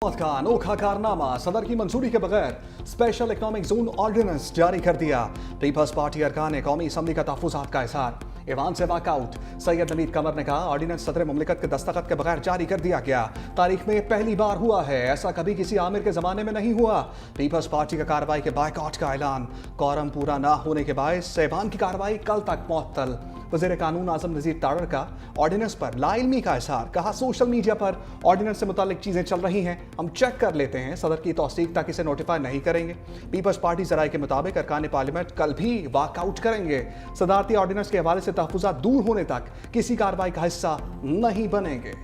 का अनोखा कारनामा, सदर की मंजूरी के बगैर स्पेशल इकोनॉमिक जोन ऑर्डिनेंस जारी कर दिया। पीपल्स पार्टी अरकान ने कौमी असम्बली का तहफ़्फ़ुज़ात का इज़हार। ईवान से वॉकआउट, सैयद नवीद कमर ने कहा ऑर्डिनेंस सदर मुमलिकत के दस्तखत के बगैर जारी कर दिया गया। तारीख में पहली बार हुआ है, ऐसा कभी किसी आमिर के जमाने में नहीं हुआ। पीपल्स पार्टी का कार्रवाई के बायकॉट का ऐलान, कोरम पूरा ना होने के बायस ऐवान की कार्रवाई कल तक मुअत्तल। वज़ीर कानून आज़म नज़ीर तारड़ का ऑर्डिनेंस पर लाइल्मी का इज़हार, कहा सोशल मीडिया पर ऑर्डिनेंस से मुतालिक चीज़ें चल रही हैं, हम चेक कर लेते हैं, सदर की तौसीक तक इसे नोटिफाई नहीं करेंगे। पीपल्स पार्टी ज़राए के मुताबिक अरकान पार्लियामेंट कल भी वॉकआउट करेंगे। सदारती ऑर्डिनेंस के हवाले से तहफ़्फ़ुज़ात दूर होने तक किसी कार्रवाई का हिस्सा नहीं बनेंगे।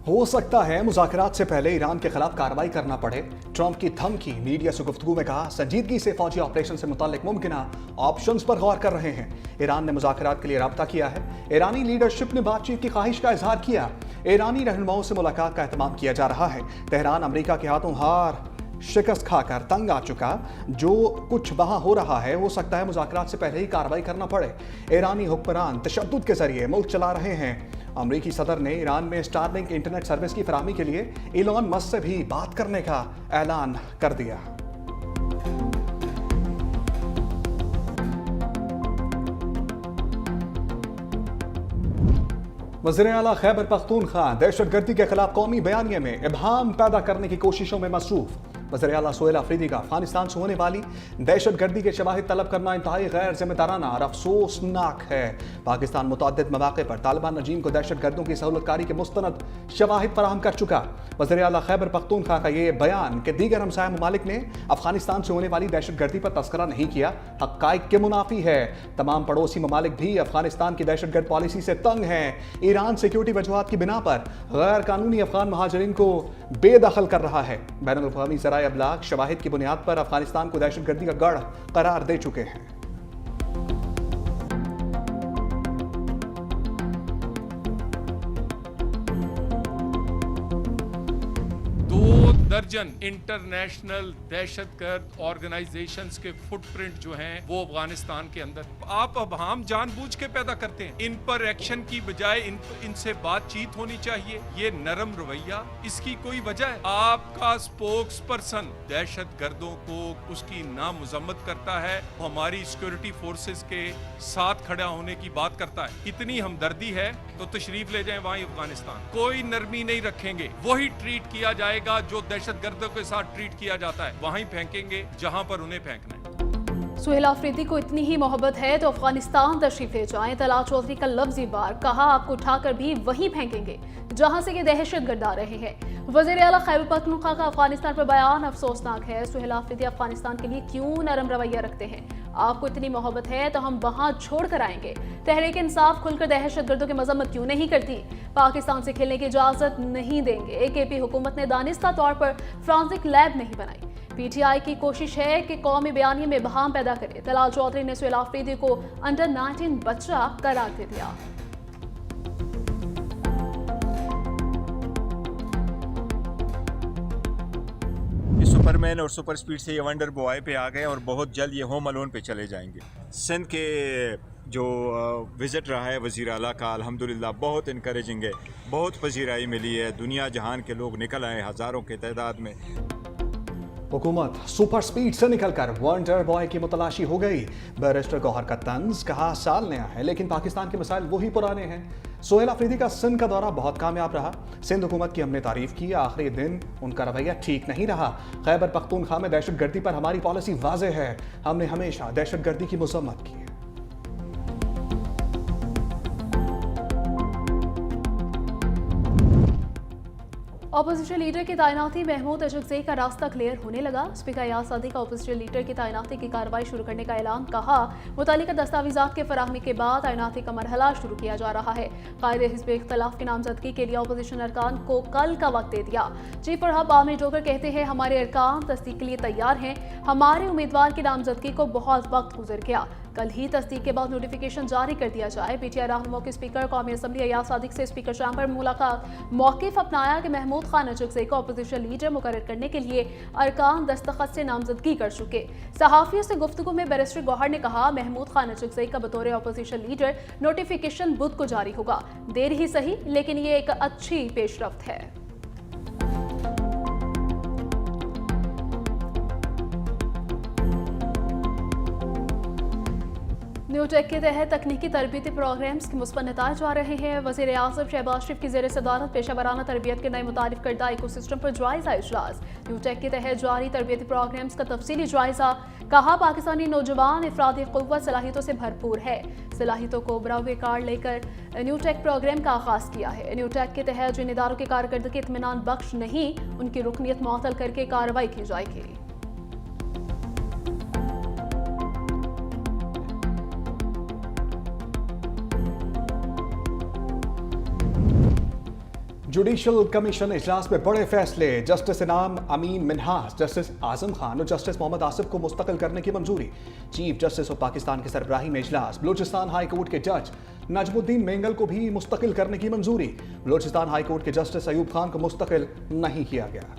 हो सकता है मुज़ाकरात से पहले ईरान के खिलाफ कार्रवाई करना पड़े, ट्रंप की धमकी। मीडिया से गुफ्तगू में कहा संजीदगी से फौजी ऑपरेशन से मुताल्लिक मुमकिना ऑप्शंस पर गौर कर रहे हैं। ईरान ने मुज़ाकरात के लिए राब्ता किया है। ईरानी लीडरशिप ने बातचीत की ख्वाहिश का इजहार किया। ईरानी रहनुमाओं से मुलाकात का एहतमाम किया जा रहा है। तेहरान अमरीका के हाथों हार शिकस्त खाकर तंग आ चुका। जो कुछ वहां हो रहा है, हो सकता है मुज़ाकरात से पहले ही कार्रवाई करना पड़े। ईरानी हुक्मरान तशद्दुद के जरिए मुल्क चला रहे हैं। अमरीकी सदर ने ईरान में स्टारलिंक इंटरनेट सर्विस की फराहमी के लिए इलॉन मस्क से भी बात करने का ऐलान कर दिया। वज़ीर आला खैबर पख्तूनख्वा दहशतगर्दी के खिलाफ कौमी बयानिए में इबहाम पैदा करने की कोशिशों में मसरूफ। वज़ीर आला सोहेल अफरीदी का अफगानिस्तान से होने वाली दहशतगर्दी के शवाहिद तलब करना इंतहाई गैर जिम्मेदाराना और अफसोसनाक है। पाकिस्तान मुतअद्दिद मौक़े पर तालिबान रजीम को दहशतगर्दों की सहूलतकारी के मुस्तनद शवाहिद फराहम कर चुका। वज़ीर आला खैबर पख्तूनख्वा का ये बयान कि दीगर हमसाया ममालिक ने अफगानिस्तान से होने वाली दहशतगर्दी पर तस्करा नहीं किया, हक़ाइक़ के मुनाफी है। तमाम पड़ोसी ममालिक भी अफगानिस्तान की दहशतगर्द पॉलिसी से तंग हैं। ईरान सिक्योरिटी वजूहात की बिना पर गैर कानूनी अफगान महाजरीन को बेदखल कर रहा है। बैनुल अक़वामी ज़राए अबलाग शवाहिद की बुनियाद पर अफगानिस्तान को दहशतगर्दी का गढ़ करार दे चुके हैं। दर्जन इंटरनेशनल दहशतगर्द ऑर्गेनाइजेशंस के फुटप्रिंट जो हैं वो अफगानिस्तान के अंदर आप अब हम जानबूझ के पैदा करते हैं। इन पर एक्शन की बजाय इनसे बातचीत होनी चाहिए। ये नरम रवैया, इसकी कोई वजह है? आपका स्पोक्स पर्सन दहशतगर्दों को उसकी नामुजम्मत करता है, हमारी सिक्योरिटी फोर्सेस के साथ खड़ा होने की बात करता है। इतनी हमदर्दी है तो तशरीफ ले जाएं वहीं अफगानिस्तान, कोई नरमी नहीं रखेंगे। वही ट्रीट किया जाएगा जो दहशतगर्दों के साथ ट्रीट किया जाता है, वहीं फेंकेंगे जहां पर उन्हें फेंकना है। सुहेल अफरीदी को इतनी ही मोहब्बत है तो अफगानिस्तान तशरीफ ले जाएं। तलाल चौधरी का लफ्ज़ी बार, कहा आपको उठाकर भी वहीं फेंकेंगे जहां से ये दहशतगर्द आ रहे हैं। वज़ीर आला खैबर पख्तूनख्वा का अफगानिस्तान पर बयान अफसोसनाक है। सुहेल अफरीदी अफगानिस्तान के लिए क्यों नरम रवैया रखते हैं? आपको इतनी मोहब्बत है तो हम वहां छोड़ कर आएंगे। तहरीक इंसाफ खुलकर दहशतगर्दों की मजम्मत क्यों नहीं करती? पाकिस्तान से खेलने की इजाजत नहीं देंगे। AKP हुकूमत ने दानिस्ता तौर पर फ्रांसिक लैब नहीं बनाई। PTI की कोशिश है कि कौमी बयानी में बहाम पैदा करे। तलाल चौधरी ने सुहेल अफरीदी को अंडर 19 बच्चा करार दे दिया। सुपरमैन और सुपर स्पीड से ये वंडर बॉय पे आ गए और बहुत जल्द ये होम अलोन पे चले जाएंगे। सिंध के जो विज़िट रहा है वज़ीर आला का, अल्हम्दुलिल्लाह बहुत इनकरेजिंग है, बहुत पजीराई मिली है। दुनिया जहान के लोग निकल आए हज़ारों के तादाद में। हुकूमत सुपर स्पीड से निकलकर वंडर बॉय की मुतलाशी हो गई। बैरिस्टर गौहर का तंज, कहा साल नया है लेकिन पाकिस्तान के मसाइल वही पुराने हैं। सोहेल अफरीदी का सिंध का दौरा बहुत कामयाब रहा। सिंध हुकूमत की हमने तारीफ की, आखिरी दिन उनका रवैया ठीक नहीं रहा। खैबर पख्तूनख्वा में दहशतगर्दी पर हमारी पॉलिसी वाज़ेह है, हमने हमेशा दहशतगर्दी की मजम्मत की है। अपोजिशन लीडर की तैनाती, महमूद अजगज़ई का रास्ता क्लियर होने लगा। स्पीकर अयाज सादी का अपोजिशन लीडर की तैनाती की कार्रवाई शुरू करने का ऐलान, कहा मुतालिका दस्तावेज़ात के फराहमी के बाद तैनाती का मरहला शुरू किया जा रहा है। कायद हिज़्ब इख्तिलाफ की नामजदगी के लिए अपोजिशन अरकान को कल का वक्त दे दिया। चीफ और हब आमिर जोगर कहते हैं हमारे अरकान तस्दीक के लिए तैयार हैं, हमारे उम्मीदवार की नामजदगी को बहुत वक्त गुजर गया। कल ही तस्दीक के बाद नोटिफिकेशन जारी कर दिया जाए। पीटीआई रहनुमा के स्पीकर कौमी असम्बली अयाज सादिक से स्पीकर चैम्बर में मुलाकात, मौक़िफ़ अपनाया कि महमूद खान नजफ़ज़ई को अपोजिशन लीडर मुकर्रर करने के लिए अरकान दस्तखत से नामजदगी कर चुके। सहाफ़ियों से गुफ्तगू में बैरिस्टर गौहर ने कहा, महमूद खान नजफ़ज़ई का बतौर अपोजिशन लीडर नोटिफिकेशन बुध को जारी होगा। देर ही सही, लेकिन ये एक अच्छी पेशरफ्त है। न्यू टेक के तहत तकनीकी तरबियती प्रोग्राम्स के मुस्बत नताइज आ रहे हैं। वज़ीर आज़म शहबाज शरीफ की ज़ेर सदारत पेशा वराना तरबियत के नए मुतारिफ करदा इकोसिस्टम पर जायज़ा इजलास। न्यू टेक के तहत जारी तरबियती प्रोग्राम्स का तफसीली जायज़ा। कहा, पाकिस्तानी नौजवान इफरादी क़ुव्वत सलाहियतों से भरपूर है। सलाहियतों को बरावे कार्ड लेकर न्यू टेक प्रोग्राम का आगाज़ किया है। न्यू टेक के तहत जिन इदारों की कारकर्दगी इत्मीनान बख्श नहीं, उनकी रुकनीत मुअत्तल करके कार्रवाई की जाएगी। जुडिशल कमीशन इजलास में बड़े फैसले। जस्टिस इनाम अमीन मिन्हास, जस्टिस आजम खान और जस्टिस मोहम्मद आसिफ को मुस्तकिल करने की मंजूरी। चीफ जस्टिस ऑफ पाकिस्तान की सरबराही में इजलास। बलूचिस्तान हाई कोर्ट के जज नजमुद्दीन मेंगल को भी मुस्तकिल करने की मंजूरी। बलूचिस्तान हाई कोर्ट के जस्टिस अयूब खान को मुस्तकिल नहीं किया गया।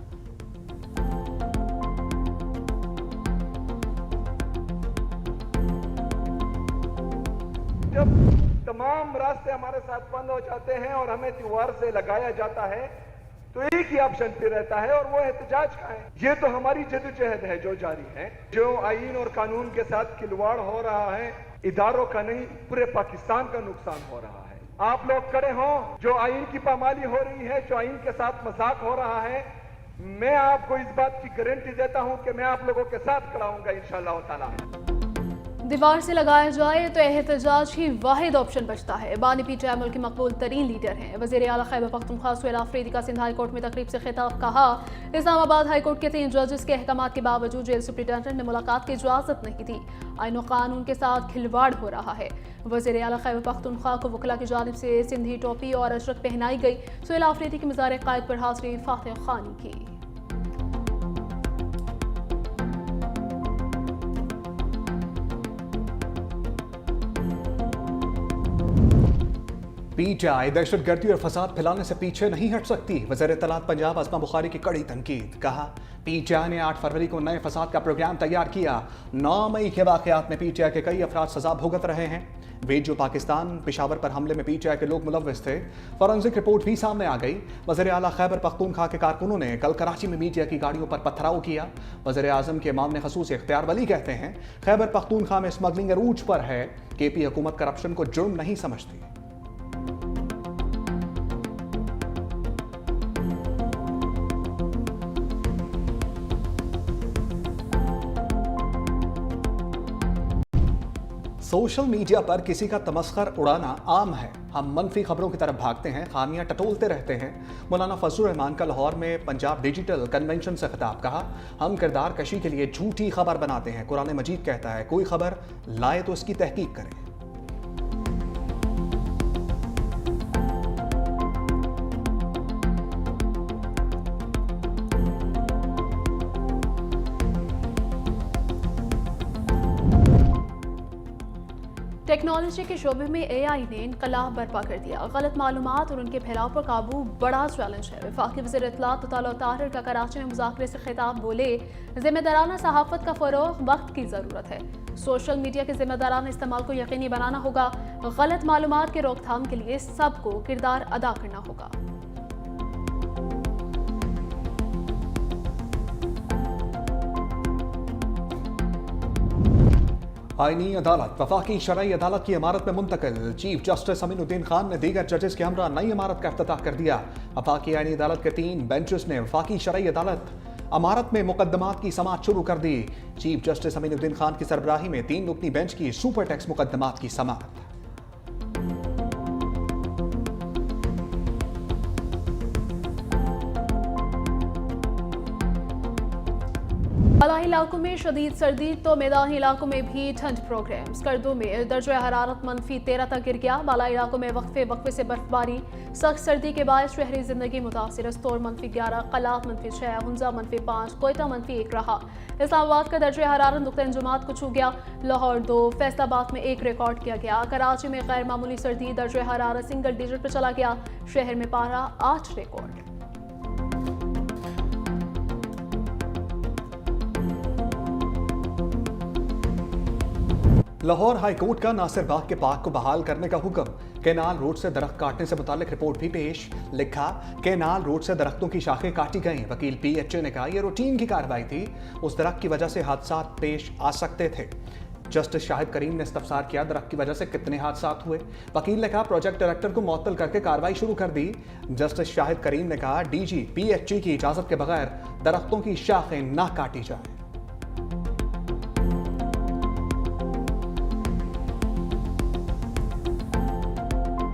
तमाम रास्ते हमारे साथ बंद हो जाते हैं और हमें त्योहार से लगाया जाता है, तो एक ही ऑप्शन पे रहता है और वो एहतजाज का है। ये तो हमारी जद्दोजहद है जो जारी है। जो आईन और कानून के साथ खिलवाड़ हो रहा है, इदारों का नहीं पूरे पाकिस्तान का नुकसान हो रहा है। आप लोग खड़े हों, जो आईन की पामाली हो रही है, जो आईन के साथ मजाक हो रहा है, मैं आपको इस बात की गारंटी देता हूं कि मैं आप लोगों के साथ खड़ा हूंगा इंशाअल्लाह ताला। दीवार से लगाया जाए तो एहतजाज ही वाहिद ऑप्शन बचता है। बानी पीटीआई मुल्क के मकबूल तरीन लीडर हैं। वज़ीर आला खैबर पख्तूनख्वा सुहेल आफरीदी का सिंध हाई कोर्ट में तकरीब से खिताब। कहा, इस्लामाबाद हाई कोर्ट के 3 जजेस के अहकामात के बावजूद जेल सुप्रिटेंडेंट ने मुलाकात की इजाज़त नहीं दी। आईन और कानून के साथ खिलवाड़ हो रहा है। वज़ीर आला खैबर पख्तूनख्वा को वकला की जानिब से सिंधी टोपी और अजरक पहनाई गई। सुहेल आफरीदी की मज़ार क़ायद पर हाज़री फातिह खानी की। पीटीआई दहशतगर्दी और फसाद फैलाने से पीछे नहीं हट सकती। वज़ीर इत्तलात पंजाब अस्मा बुखारी की कड़ी तनकीद। कहा, पीटीआई ने 8 फरवरी को नए फसाद का प्रोग्राम तैयार किया। 9 मई के वाक़यात में पीटीआई के कई अफराद सजा भुगत रहे हैं। वे जो पाकिस्तान पेशावर पर हमले में पीटीआई के लोग मुलव्वस थे। फॉरेंसिक रिपोर्ट भी सामने आ गई। वज़ीर आला खैबर पख्तूनख्वा के कारकुनों ने कल कराची में मीडिया की गाड़ियों पर पथराव किया। वज़ीर आज़म के मामले खसूस इख्तियार वली कहते हैं, खैबर पख्तूनख्वा में स्मगलिंग अरूज पर है। केपी हुकूमत करप्शन को जुर्म नहीं समझती। सोशल मीडिया पर किसी का तमस्खर उड़ाना आम है। हम मनफी खबरों की तरफ भागते हैं, खामियां टटोलते रहते हैं। मौलाना फजलुर रहमान का लाहौर में पंजाब डिजिटल कन्वेंशन से खिताब। कहा, हम किरदार कशी के लिए झूठी खबर बनाते हैं। कुरान मजीद कहता है, कोई खबर लाए तो इसकी तहकीक करें। टेक्नोलॉजी के शोबे में एआई ने इनकलाब बर्पा कर दिया। गलत मालूमात और उनके फैलाव पर काबू बड़ा चैलेंज है। वफाकी वज़ीर इत्तलात ताला ताहिर का कराची में मुज़ाकरे से खिताब। बोले, जिम्मेदाराना सहाफ़त का फ़रोग़ वक्त की ज़रूरत है। सोशल मीडिया के जिम्मेदाराना इस्तेमाल को यकीनी बनाना होगा। गलत मालूमात के रोकथाम के लिए सबको किरदार अदा करना होगा। आईनी अदालत वफाकी शरई अदालत की इमारत में मुंतकिल। चीफ जस्टिस अमीनुद्दीन खान ने दीगर जजेस के हमरा नई इमारत का इफ्तिताह कर दिया। वफाकी आईनी अदालत के 3 बेंचेस ने वफाकी शरई अदालत इमारत में मुकदमात की समाअत शुरू कर दी। चीफ जस्टिस अमीनुद्दीन खान की सरबराही में 3 रुकनी बेंच की सुपर टैक्स मुकदमात की समाअत। मलाही इलाकों में शदीद सर्दी तो मैदानी इलाकों में भी ठंड प्रोग्राम। स्कर्दों में दर्जा हरारत -13 तक गिर गया। बालाई इलाकों में वक्फे से बर्फबारी। सख्त सर्दी के बाद शहरी जिंदगी मुतासिर। स्तोर -11, कलात -6, हुंजा -5, कोयटा -1 रहा। इस्लामाबाद का दर्जा हरारत नुक्ता इंजमात को छू गया। लाहौर 2, फैसलाबाद में 1 रिकॉर्ड किया गया। कराची में गैर मामूली सर्दी, दर्जा हरारत सिंगल डिजिट पर चला गया। शहर में पारा 8 रिकॉर्ड। लाहौर हाई कोर्ट का नासिर बाग के पार्क को बहाल करने का हुक्म। केनाल रोड से दरख्त काटने से मुतालिक रिपोर्ट भी पेश। लिखा, केनाल रोड से दरख्तों की शाखें काटी गईं। वकील PHA ने कहा यह रूटीन की कार्रवाई थी, उस दरख्त की वजह से हादसा पेश आ सकते थे। जस्टिस शाहिद करीम ने इस्तफसार किया दरख्त की वजह से कितने हादसा हुए। वकील ने कहा प्रोजेक्ट डायरेक्टर को मुअत्तल करके कार्रवाई शुरू कर दी। जस्टिस शाहिद करीम ने कहा DG PHA की इजाजत के बगैर दरख्तों की शाखें ना काटी जाए।